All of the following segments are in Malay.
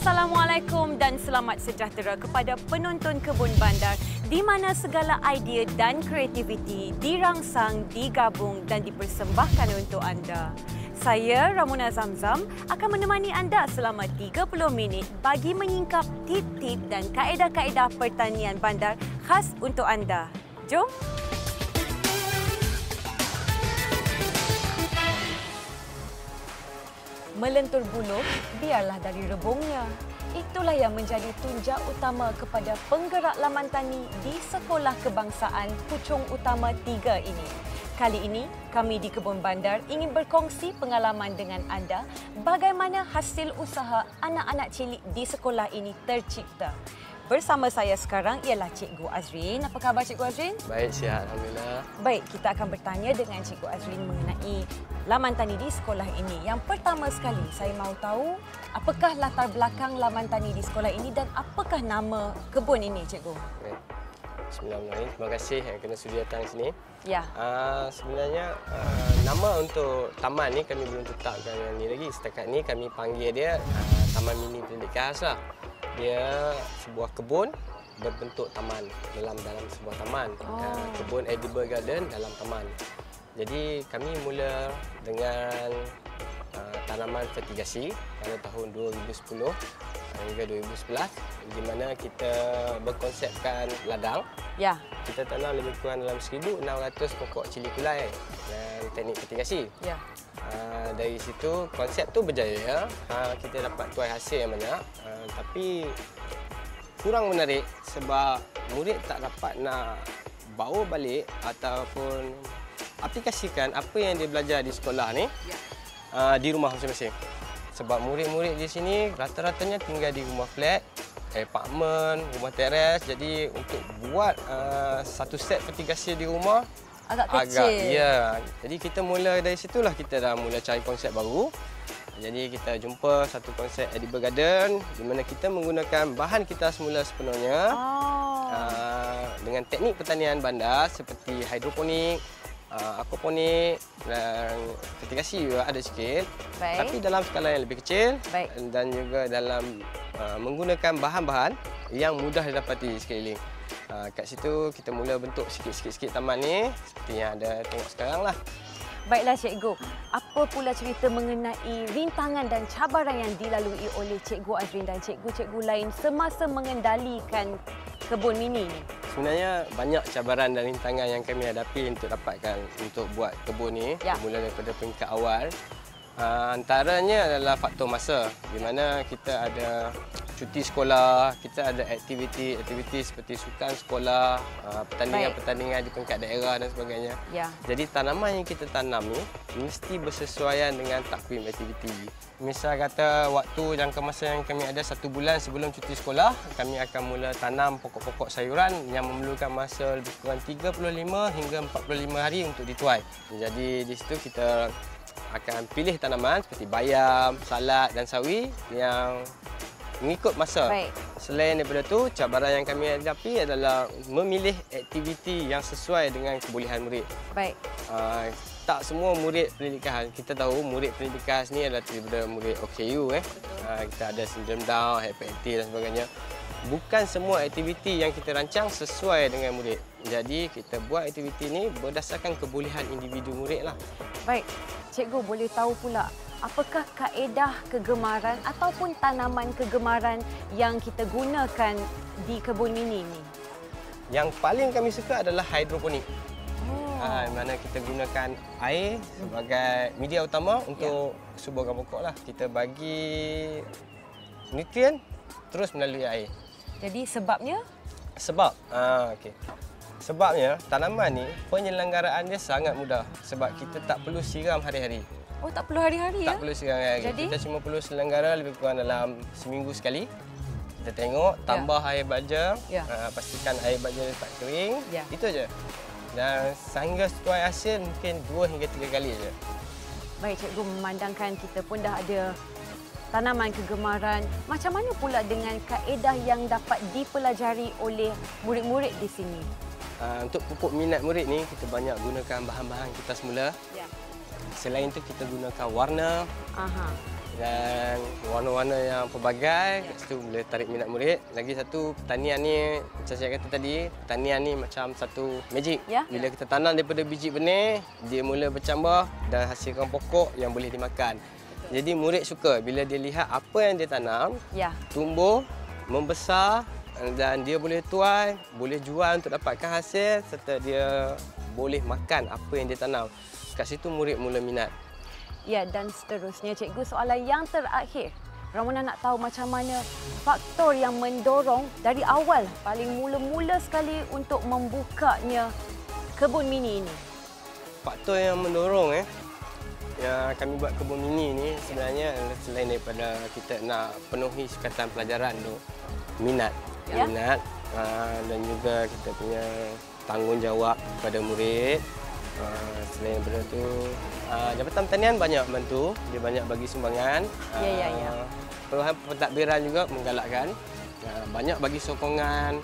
Assalamualaikum dan selamat sejahtera kepada penonton Kebun Bandar di mana segala idea dan kreativiti dirangsang, digabung dan dipersembahkan untuk anda. Saya, Ramona Zamzam, akan menemani anda selama 30 minit bagi menyingkap tip-tip dan kaedah-kaedah pertanian bandar khas untuk anda. Jom! Melentur buluh, biarlah dari rebungnya. Itulah yang menjadi tunjak utama kepada penggerak laman tani di Sekolah Kebangsaan Puchong Utama 3 ini. Kali ini, kami di Kebun Bandar ingin berkongsi pengalaman dengan anda bagaimana hasil usaha anak-anak cilik di sekolah ini tercipta. Bersama saya sekarang ialah Cikgu Azrin. Apa khabar Cikgu Azrin? Baik, sihat. Alhamdulillah. Baik, kita akan bertanya dengan Cikgu Azrin mengenai laman tani di sekolah ini. Yang pertama sekali, saya mahu tahu apakah latar belakang laman tani di sekolah ini dan apakah nama kebun ini, Cikgu? Okay. Bismillahirrahmanirrahim. Terima kasih yang kena sudi datang sini. Ya. Sebenarnya nama untuk taman ni kami belum tetapkan yang ni lagi. Setakat ni kami panggil dia Taman Mini Pendidikan Khas lah. Dia sebuah kebun berbentuk taman dalam sebuah taman. Kebun edible garden dalam taman. Jadi kami mula dengan tanaman fertigasi pada tahun 2010 hingga 2011 di mana kita berkonsepkan ladang. Ya. Kita tanam lebih kurang dalam 1,600 pokok cili kulai dan teknik fertigasi. Ya. Dari situ konsep tu berjaya. Kita dapat tuai hasil yang banyak. Tapi kurang menarik sebab murid tak dapat nak bawa balik ataupun aplikasikan apa yang dia belajar di sekolah ni di rumah masing-masing. Sebab murid-murid di sini rata-ratanya tinggal di rumah flat, apartmen, rumah teres. Jadi untuk buat satu set fertigasi di rumah Agak kecil. Ya. Jadi kita mula dari situlah kita dah mula cari konsep baru. Jadi kita jumpa satu konsep edible garden di mana kita menggunakan bahan kita semula sepenuhnya dengan teknik pertanian bandar seperti hidroponik, aquaponik dan fertigasi juga ada sikit. Baik. Tapi dalam skala yang lebih kecil. Baik. Dan juga dalam menggunakan bahan-bahan yang mudah didapati sekeliling. Kat situ kita mula bentuk sikit-sikit taman ni seperti yang ada tengok sekarang lah. Baiklah Cikgu, apa pula cerita mengenai rintangan dan cabaran yang dilalui oleh Cikgu Azrin dan cikgu-cikgu lain semasa mengendalikan kebun mini ni? Sebenarnya banyak cabaran dan rintangan yang kami hadapi untuk dapatkan untuk buat kebun ni. Ya. Mula daripada peringkat awal. Antaranya adalah faktor masa di mana kita ada cuti sekolah, kita ada aktiviti seperti sukan sekolah, pertandingan-pertandingan di peringkat daerah dan sebagainya. Ya. Jadi tanaman yang kita tanam ni mesti bersesuaian dengan takvim aktiviti. Misal kata waktu jangka masa yang kami ada 1 bulan sebelum cuti sekolah, kami akan mula tanam pokok-pokok sayuran yang memerlukan masa lebih kurang 35 hingga 45 hari untuk dituai. Jadi di situ kita akan pilih tanaman seperti bayam, salad dan sawi yang mengikut masa. Baik. Selain daripada itu, cabaran yang kami hadapi adalah memilih aktiviti yang sesuai dengan kebolehan murid. Baik. Tak semua murid pendidikan, kita tahu murid pendidikan ni adalah daripada murid OKU. Kita ada sindrom Down, hyperactive dan sebagainya. Bukan semua aktiviti yang kita rancang sesuai dengan murid. Jadi kita buat aktiviti ni berdasarkan kebolehan individu murid lah. Baik. Cikgu boleh tahu pula apakah kaedah kegemaran ataupun tanaman kegemaran yang kita gunakan di kebun mini ni? Yang paling kami suka adalah hidroponik. Mana kita gunakan air sebagai media utama untuk suburkan pokok lah. Kita bagi nutrien terus melalui air. Jadi sebabnya? Sebab, okey. Sebabnya tanaman ni penyelenggaraan dia sangat mudah sebab kita tak perlu siram hari-hari. Oh, tak perlu hari-hari ya? Tak perlu siram hari-hari. Jadi? Kita cuma perlu selenggara lebih kurang dalam seminggu sekali. Kita tengok, tambah air baja, pastikan air baja tak kering, itu aja. Dan sehingga tuai hasil mungkin 2 hingga 3 kali saja. Baik Cikgu, memandangkan kita pun dah ada tanaman kegemaran, macam mana pula dengan kaedah yang dapat dipelajari oleh murid-murid di sini? Untuk pupuk minat murid ni, kita banyak gunakan bahan-bahan kita semula. Ya. Selain itu kita gunakan warna. dan warna-warna yang pelbagai. Kat situ boleh tarik minat murid. Lagi satu, pertanian ni macam saya kata tadi, pertanian ni macam satu magic. Bila kita tanam daripada biji benih, dia mula bercambah dan hasilkan pokok yang boleh dimakan. Jadi murid suka bila dia lihat apa yang dia tanam, tumbuh, membesar dan dia boleh tuai, boleh jual untuk dapatkan hasil serta dia boleh makan apa yang dia tanam. Kat situ murid mula minat. Ya, dan seterusnya cikgu, soalan yang terakhir. Ramona nak tahu macam mana faktor yang mendorong dari awal, paling mula-mula sekali untuk membukanya kebun mini ini. Faktor yang mendorong yang kami buat kebun mini ni sebenarnya selain daripada kita nak penuhi sukatan pelajaran tu, minat. Minat dan juga kita punya tanggungjawab kepada murid. Selain daripada tu, Jabatan Pertanian banyak membantu, dia banyak bagi sumbangan. Perubahan pentadbiran juga menggalakkan. Banyak bagi sokongan,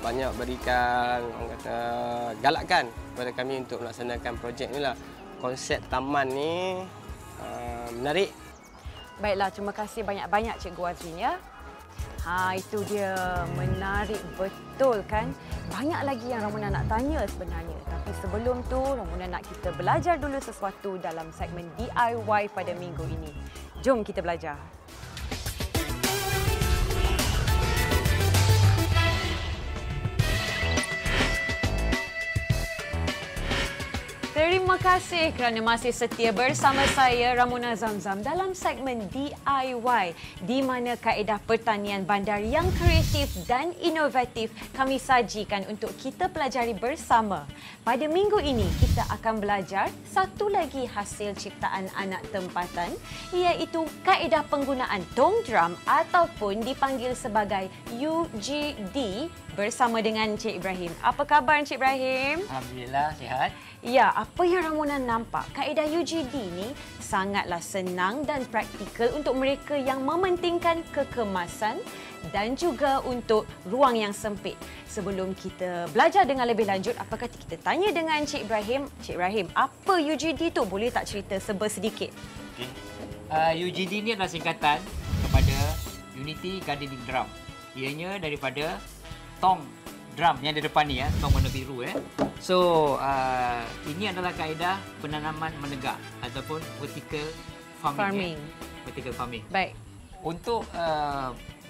banyak berikan, orang kata, galakkan kepada kami untuk melaksanakan projek ni lah. Konsep taman ni menarik. Baiklah, terima kasih banyak-banyak Cikgu Azrin ya. Itu dia, menarik betul kan? Banyak lagi yang Ramona nak tanya sebenarnya. Tapi sebelum tu, Ramona nak kita belajar dulu sesuatu dalam segmen DIY pada minggu ini. Jom kita belajar. Terima kasih kerana masih setia bersama saya Ramona Zamzam dalam segmen DIY di mana kaedah pertanian bandar yang kreatif dan inovatif kami sajikan untuk kita pelajari bersama. Pada minggu ini kita akan belajar satu lagi hasil ciptaan anak tempatan iaitu kaedah penggunaan tong drum ataupun dipanggil sebagai UGD bersama dengan Encik Ibrahim. Apa khabar Encik Ibrahim? Alhamdulillah, sihat. Ya, apa yang Ramona nampak, kaedah UGD ni sangatlah senang dan praktikal untuk mereka yang mementingkan kekemasan dan juga untuk ruang yang sempit. Sebelum kita belajar dengan lebih lanjut, apa kata kita tanya dengan Encik Ibrahim. Encik Ibrahim, apa UGD tu? Boleh tak cerita sedikit? Okay. UGD ni adalah singkatan kepada Unity Gardening Drum. Ianya daripada tong drum yang di depan ni, tong warna biru. So, ini adalah kaedah penanaman menegak ataupun vertical farming. Vertical farming. Baik. Untuk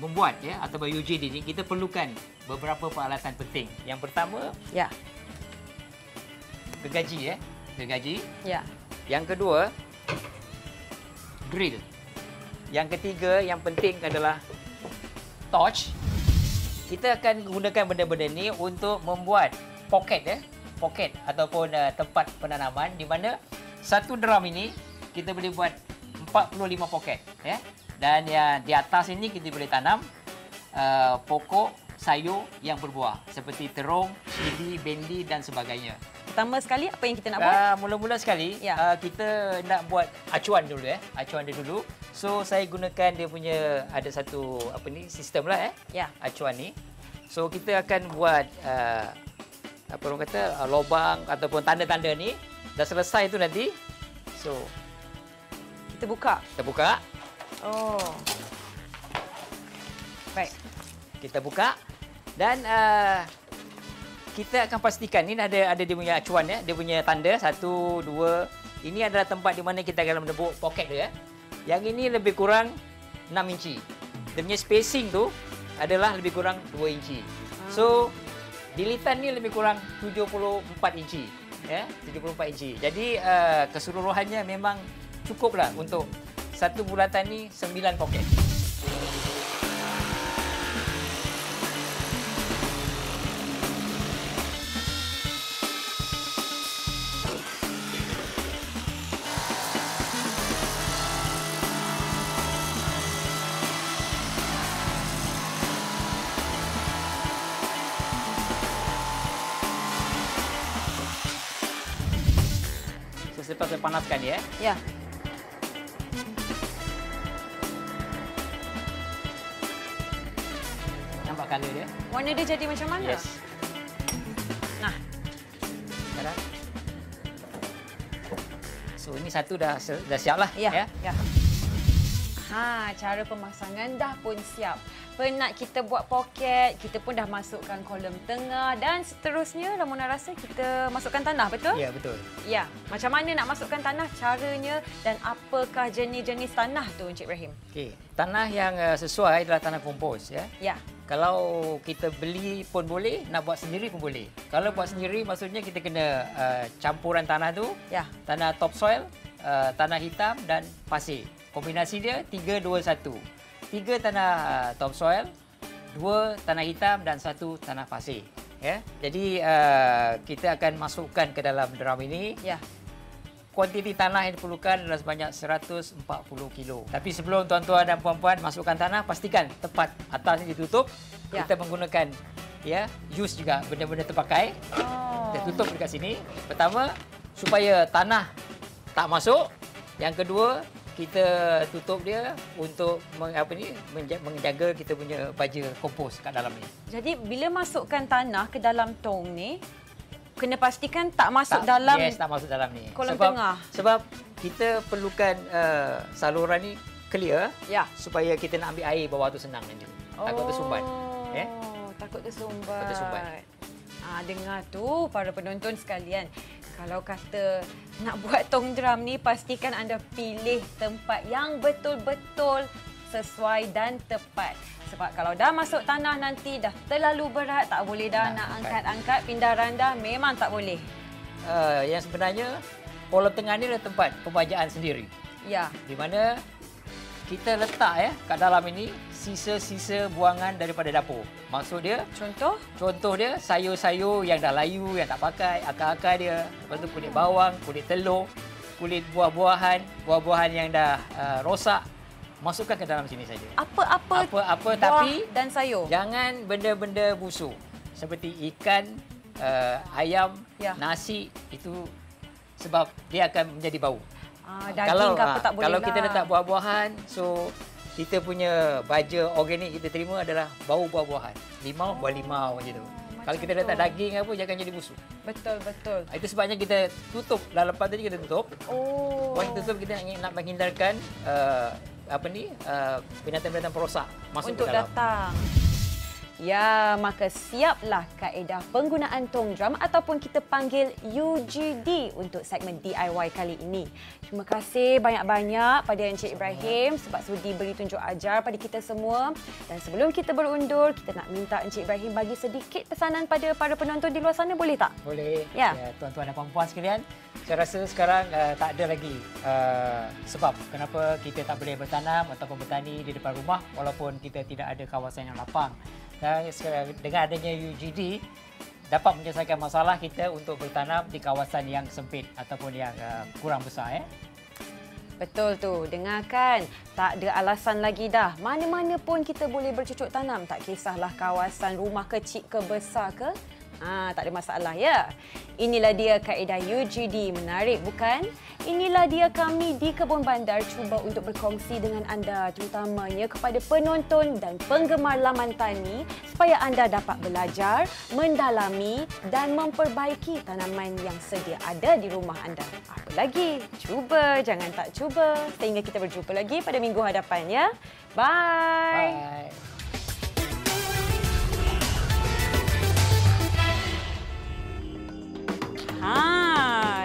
membuat atau UGD ni, kita perlukan beberapa peralatan penting. Yang pertama, gergaji. Gergaji. Ya. Yang kedua, drill. Yang ketiga, yang penting adalah torch. Kita akan gunakan benda-benda ni untuk membuat pocket ataupun tempat penanaman di mana satu drum ini kita boleh buat 45 pocket dan yang di atas ini kita boleh tanam pokok sayur yang berbuah seperti terung, cili, bendi dan sebagainya. Pertama sekali apa yang kita nak buat? Mula-mula sekali kita nak buat acuan dulu acuan dia dulu. So saya gunakan dia punya ada satu sistem lah acuan ni. So kita akan buat orang kata lubang ataupun tanda-tanda ni. Dah selesai tu nanti. So kita buka. Kita buka. Oh. Baik. Kita buka dan kita akan pastikan ni ada dia punya acuan dia punya tanda 1 2. Ini adalah tempat di mana kita akan menebuk poket dia. Yang ini lebih kurang 6 inci. Dia punya spacing tu adalah lebih kurang 2 inci. So, dilitan ni lebih kurang 74 inci. 74 inci. Jadi, keseluruhannya memang cukuplah untuk satu bulatan ni 9 poket. Selepas saya panaskan dia. Ya. Nampak color dia? Warna dia jadi macam mana? Yes. Nah. Sekarang. So ini satu dah siap lah. Ya. Cara pemasangan dah pun siap. Penat kita buat poket, kita pun dah masukkan kolom tengah dan seterusnya Ramona rasa kita masukkan tanah, betul? Ya, betul. Ya, macam mana nak masukkan tanah, caranya dan apakah jenis-jenis tanah tu Encik Ibrahim? Okey, tanah yang sesuai adalah tanah kompos ya. Ya. Kalau kita beli pun boleh, nak buat sendiri pun boleh. Kalau buat sendiri maksudnya kita kena campuran tanah tu, Ya. tanah topsoil, tanah hitam dan pasir. Kombinasi dia 3-2-1. 3 tanah topsoil, 2 tanah hitam dan 1 tanah pasir. Ya. Jadi kita akan masukkan ke dalam drum ini. Ya. Kuantiti tanah yang diperlukan adalah sebanyak 140 kilo. Tapi sebelum tuan-tuan dan puan-puan masukkan tanah, pastikan tepat atas ditutup. Ya. Kita menggunakan use juga benda-benda terpakai. Kita tutup dekat sini. Pertama, supaya tanah tak masuk. Yang kedua, kita tutup dia untuk menjaga kita punya baja kompos kat dalam ni. Jadi bila masukkan tanah ke dalam tong ni, kena pastikan tak masuk dalam tak masuk dalam ni. kolom tengah. Sebab kita perlukan saluran ni clear supaya kita nak ambil air bawah tu senang nanti. Takut tersumbat. Takut tersumbat. Takut tersumbat. Dengar tu para penonton sekalian. Kalau kata nak buat tong drum ni, pastikan anda pilih tempat yang betul-betul sesuai dan tepat. Sebab kalau dah masuk tanah nanti dah terlalu berat, tak boleh dah nak angkat-angkat, pindah randah, memang tak boleh. Yang sebenarnya, kolom tengah ni adalah tempat pembajaan sendiri. Ya. Di mana kita letak kat dalam ini sisa-sisa buangan daripada dapur. Maksud dia, contoh dia sayur-sayur yang dah layu, yang tak pakai, akar-akar dia. Lepas tu kulit bawang, kulit telur, kulit buah-buahan yang dah rosak. Masukkan ke dalam sini saja. Apa-apa buah tapi dan sayur. Jangan benda-benda busuk seperti ikan, ayam, nasi, itu sebab dia akan menjadi bau. Daging tak boleh kalau lah. kita letak buah-buahan, so kita punya baja organik kita terima adalah bau buah-buahan. Limau, buah limau macam tu. Kalau kita letak daging apa, jangan jadi busuk. Betul. Itu sebabnya kita tutup. Dah lepas tadi kita tutup. Once tutup, kita nak menghindarkan binatang-binatang perosak masuk untuk ke dalam. datang. Ya, maka siaplah kaedah penggunaan tong drum ataupun kita panggil UGD untuk segmen DIY kali ini. Terima kasih banyak-banyak pada Encik Ibrahim sebab sudi beri tunjuk ajar pada kita semua. Dan sebelum kita berundur, kita nak minta Encik Ibrahim bagi sedikit pesanan pada para penonton di luar sana, boleh tak? Boleh. Ya. Tuan-tuan dan puan-puan sekalian, saya rasa sekarang tak ada lagi sebab kenapa kita tak boleh bertanam ataupun bertani di depan rumah walaupun kita tidak ada kawasan yang lapang. Dan dengan adanya UGD dapat menyelesaikan masalah kita untuk bertanam di kawasan yang sempit ataupun yang kurang besar. Betul tu, dengarkan. Tak ada alasan lagi dah. Mana-mana pun kita boleh bercucuk tanam. Tak kisahlah kawasan rumah kecil ke besar ke. Tak ada masalah ya. Inilah dia kaedah UGD, menarik bukan? Inilah dia kami di Kebun Bandar cuba untuk berkongsi dengan anda, terutamanya kepada penonton dan penggemar laman tani supaya anda dapat belajar, mendalami dan memperbaiki tanaman yang sedia ada di rumah anda. Apa lagi? Cuba, jangan tak cuba. Sehingga kita berjumpa lagi pada minggu hadapan ya. Bye. Bye.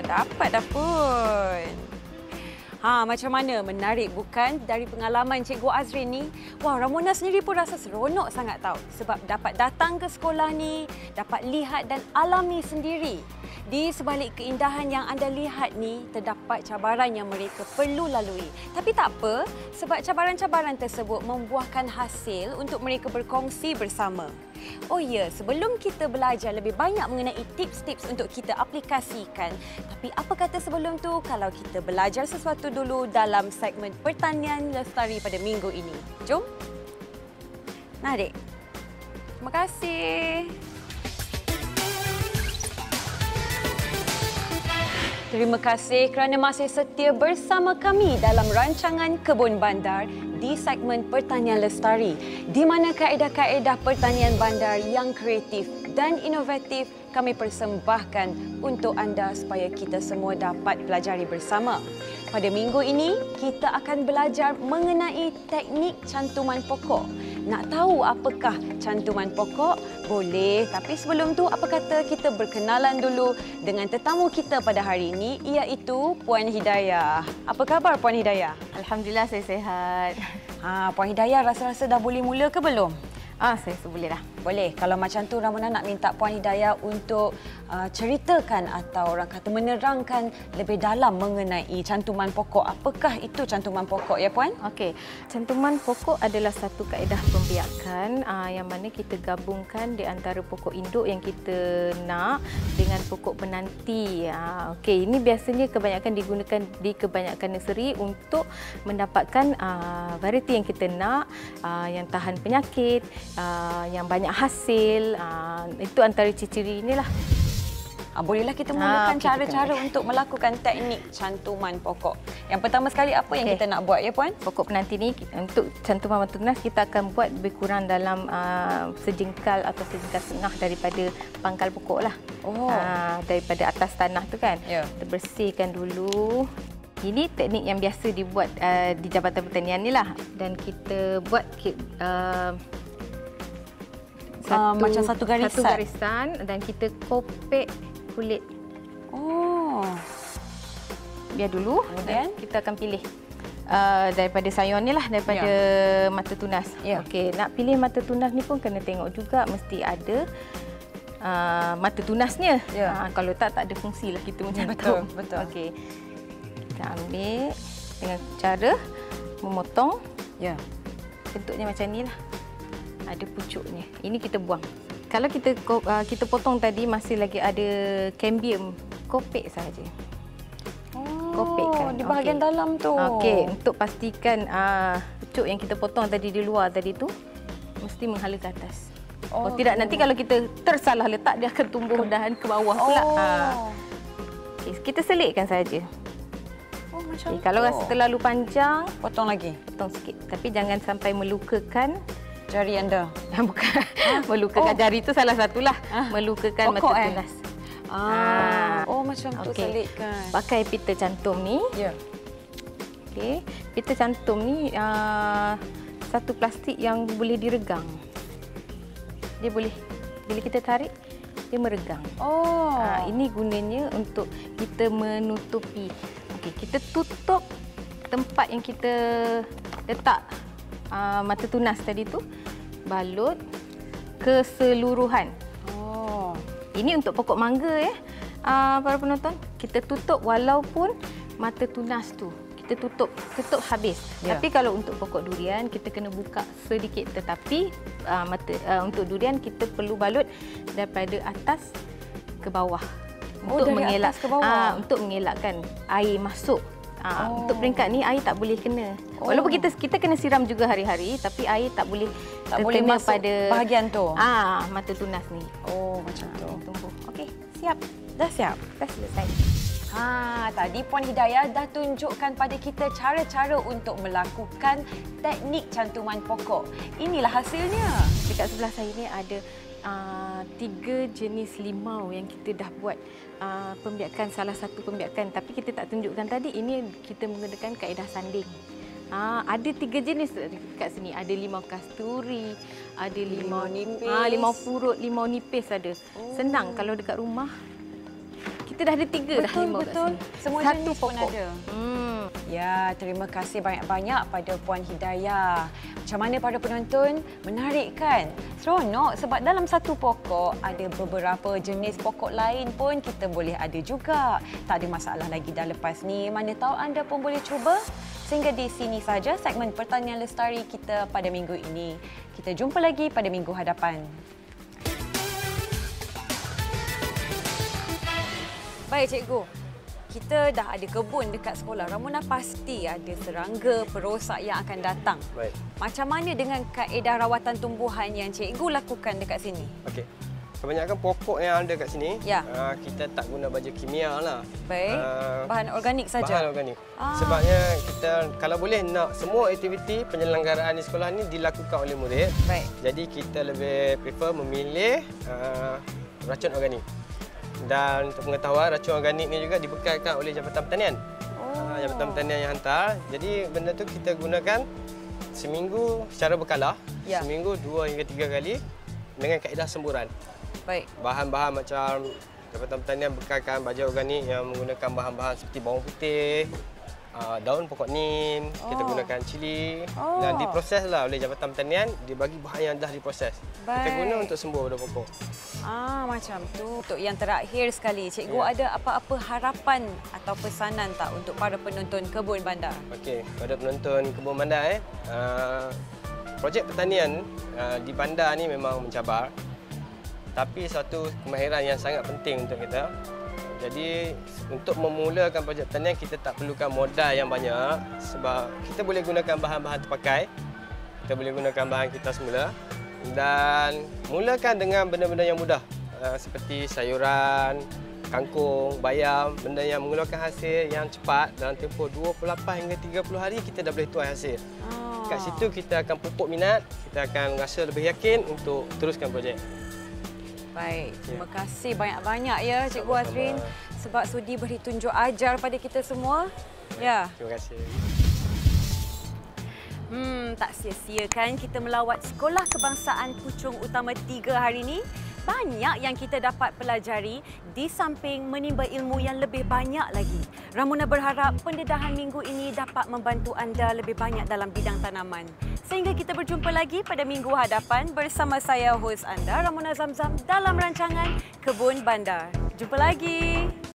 Dapat dah pun. Macam mana? Menarik bukan? Dari pengalaman Cikgu Azrin ni, wah, Ramona sendiri pun rasa seronok sangat tahu. Sebab dapat datang ke sekolah ni, dapat lihat dan alami sendiri. Di sebalik keindahan yang anda lihat ni, terdapat cabaran yang mereka perlu lalui. Tapi tak apa, sebab cabaran-cabaran tersebut membuahkan hasil untuk mereka berkongsi bersama. Oh ya, sebelum kita belajar lebih banyak mengenai tips-tips untuk kita aplikasikan, tapi apa kata sebelum tu kalau kita belajar sesuatu dulu dalam segmen Pertanian Lestari pada minggu ini. Jom. Narik. Terima kasih. Terima kasih kerana masih setia bersama kami dalam rancangan Kebun Bandar di segmen Pertanian Lestari, di mana kaedah-kaedah pertanian bandar yang kreatif dan inovatif kami persembahkan untuk anda supaya kita semua dapat pelajari bersama. Pada minggu ini, kita akan belajar mengenai teknik cantuman pokok. Nak tahu apakah cantuman pokok? Boleh, tapi sebelum tu apa kata kita berkenalan dulu dengan tetamu kita pada hari ini, iaitu Puan Hidayah. Apa khabar Puan Hidayah? Alhamdulillah saya sihat. Puan Hidayah rasa-rasa dah boleh mula ke belum? Saya boleh dah. Boleh. Kalau macam tu Ramona nak minta Puan Hidayah untuk ceritakan atau orang kata menerangkan lebih dalam mengenai cantuman pokok. Apakah itu cantuman pokok ya Puan? Okey. Cantuman pokok adalah satu kaedah pembiakan yang mana kita gabungkan di antara pokok induk yang kita nak dengan pokok penanti. Okey, ini biasanya kebanyakan digunakan di kebanyakan nursery untuk mendapatkan varieti yang kita nak, yang tahan penyakit, yang banyak hasil. Itu antara ciri-ciri inilah. Bolehlah kita mulakan cara-cara untuk melakukan teknik cantuman pokok. Yang pertama sekali apa yang kita nak buat ya Puan? Pokok penanti ni untuk cantuman mata tunas kita akan buat lebih kurang dalam sejengkal atau sejengkal setengah daripada pangkal pokok lah. Daripada atas tanah tu kan. Kita bersihkan dulu. Ini teknik yang biasa dibuat di Jabatan Pertanian ni lah. Dan kita buat macam satu garisan dan kita kopek kulit. Biar dulu. Kemudian kita akan pilih daripada sayur ni lah, daripada mata tunas. Okey, nak pilih mata tunas ni pun kena tengok juga mesti ada mata tunasnya. Kalau tak ada fungsi lah kita macam tu. Betul. Okey. Kita ambil dengan cara memotong. Bentuknya macam ni lah. Ada pucuknya. Ini kita buang. Kalau kita potong tadi masih lagi ada cambium, kopek saja. Kopekkan di bahagian dalam tu. Okey, untuk pastikan pucuk yang kita potong tadi di luar tadi tu mesti menghala ke atas. Tidak nanti kalau kita tersalah letak dia akan tumbuh dahan ke bawah pula. Okey, kita selitkan saja. Macam kalau rasa terlalu panjang, potong lagi. Potong sikit. Tapi jangan sampai melukakan jari anda. Bukan. Melukakan jari itu salah satulah. Melukakan pokok, mata tunas. Macam tu selitkan. Pakai pita cantum ni. Okey. Pita cantum ni satu plastik yang boleh diregang. Dia boleh, bila kita tarik, dia meregang. Ini gunanya untuk kita menutupi. Okey, kita tutup tempat yang kita letak mata tunas tadi tu, balut keseluruhan. Ini untuk pokok mangga ya, para penonton. Kita tutup walaupun mata tunas tu kita tutup habis. Tapi kalau untuk pokok durian kita kena buka sedikit. Tetapi untuk durian kita perlu balut daripada atas ke bawah untuk untuk mengelakkan air masuk. Untuk peringkat ni air tak boleh kena. Walaupun kita kena siram juga hari-hari, tapi air tak boleh terkena pada bahagian tu. Mata tunas ni. Macam tu. Tunggu. Okey, siap. Dah siap. Dah selesai. Tadi Puan Hidayah dah tunjukkan pada kita cara-cara untuk melakukan teknik cantuman pokok. Inilah hasilnya. Dekat sebelah saya ni ada 3 jenis limau yang kita dah buat pembiakan, salah satu pembiakan. Tapi kita tak tunjukkan tadi, ini kita menggunakan kaedah sanding. Ada 3 jenis dekat sini. Ada limau kasturi, ada limau nipis, limau purut, limau nipis ada. Senang kalau dekat rumah. Kita dah ada 3 dah limau kat sini. Semua satu jenis pokok pun ada. Ya, terima kasih banyak-banyak pada Puan Hidayah. Macam mana para penonton? Menarik kan? Seronok sebab dalam satu pokok ada beberapa jenis pokok lain pun kita boleh ada juga. Tak ada masalah lagi dah lepas ni. Mana tahu anda pun boleh cuba. Sehingga di sini saja segmen Pertanian Lestari kita pada minggu ini. Kita jumpa lagi pada minggu hadapan. Baik cikgu, kita dah ada kebun dekat sekolah. Ramona pasti ada serangga, perosak yang akan datang. Baik. Macam mana dengan kaedah rawatan tumbuhan yang cikgu lakukan dekat sini? Okey. Kebanyakan pokok yang ada kat sini, kita tak guna baja kimia lah. Baik, bahan organik saja. Bahan organik. Sebabnya kita kalau boleh nak semua aktiviti penyelenggaraan di sekolah ni dilakukan oleh murid. Baik. Jadi kita lebih prefer memilih racun organik. Dan untuk pengetahuan, racun organik ni juga dibekalkan oleh Jabatan Pertanian. Jabatan Pertanian yang hantar. Jadi benda tu kita gunakan seminggu secara berkala. Ya. Seminggu 2 hingga 3 kali dengan kaedah semburan. Baik. Bahan-bahan macam Jabatan Pertanian bekalkan baja organik yang menggunakan bahan-bahan seperti bawang putih, daun pokok nim, kita gunakan cili dan diproseslah oleh Jabatan Pertanian, dia bagi bahan yang dah diproses. Kita guna untuk sembuh pada pokok. Macam tu. Untuk yang terakhir sekali, Cikgu ada apa-apa harapan atau pesanan tak untuk para penonton Kebun Bandar? Okey, pada penonton Kebun Bandar projek pertanian di bandar ni memang mencabar. Tapi satu kemahiran yang sangat penting untuk kita. Jadi untuk memulakan projek pertanian kita tak perlukan modal yang banyak sebab kita boleh gunakan bahan-bahan terpakai. Kita boleh gunakan bahan kita semula dan mulakan dengan benda-benda yang mudah seperti sayuran, kangkung, bayam, benda yang mengeluarkan hasil yang cepat dalam tempoh 28 hingga 30 hari kita dah boleh tuai hasil. Kat situ kita akan pupuk minat, kita akan rasa lebih yakin untuk teruskan projek. Baik, terima kasih banyak-banyak ya Cikgu Azrin sebab sudi beri tunjuk ajar pada kita semua. Ya. Terima kasih. Tak sia-sia kan kita melawat Sekolah Kebangsaan Puchong Utama 3 hari ini. Banyak yang kita dapat pelajari di samping menimba ilmu yang lebih banyak lagi. Ramona berharap pendedahan minggu ini dapat membantu anda lebih banyak dalam bidang tanaman. Sehingga kita berjumpa lagi pada minggu hadapan bersama saya, hos anda, Ramona Zamzam dalam rancangan Kebun Bandar. Jumpa lagi.